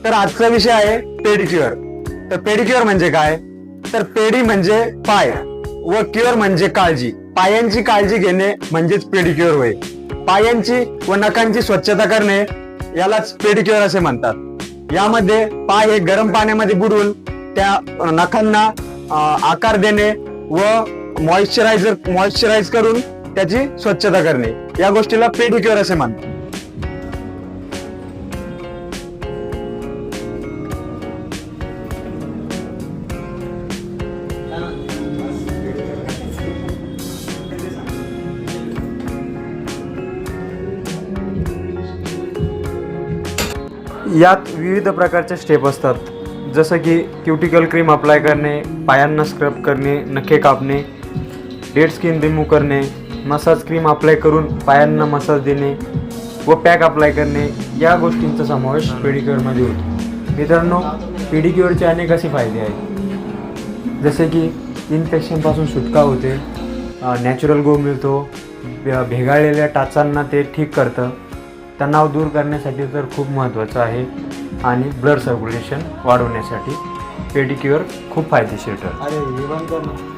तर आजचा विषय आहे पेडिक्युअर. तर पेडिक्युअर म्हणजे काय? तर पेडी म्हणजे पाय व क्युअर म्हणजे काळजी. पायांची काळजी घेणे म्हणजेच पेडिक्युअर होय. पायांची व नखांची स्वच्छता करणे यालाच पेडिक्युअर असे म्हणतात. यामध्ये पाय हे गरम पाण्यामध्ये बुडवून त्या नखांना आकार देणे व मॉइश्चराइज करून त्याची स्वच्छता करणे या गोष्टीला पेडिक्युअर असे म्हणतात. यात विविध प्रकारचे स्टेप असतात, जसं की क्युटिकल क्रीम अप्लाय करणे, पायांना स्क्रब करणे, नखे कापणे, डेड स्किन रिमूव्ह करणे, मसाज क्रीम अप्लाय करून पायांना मसाज देणे व पॅक अप्लाय करणे या गोष्टींचा समावेश पेडिक्युअरमध्ये होतो. मित्रांनो, पेडिक्युअरचे अनेक असे फायदे आहेत, जसे की इन्फेक्शनपासून सुटका होते, नॅचरल ग्लो मिळतो, भेगाळलेल्या टाचांना ते ठीक करतं, तणाव दूर करण्यासाठी तर खूप महत्त्वाचं आहे आणि ब्लड सर्क्युलेशन वाढवण्यासाठी पेडिक्युअर खूप फायदेशीर ठरतं.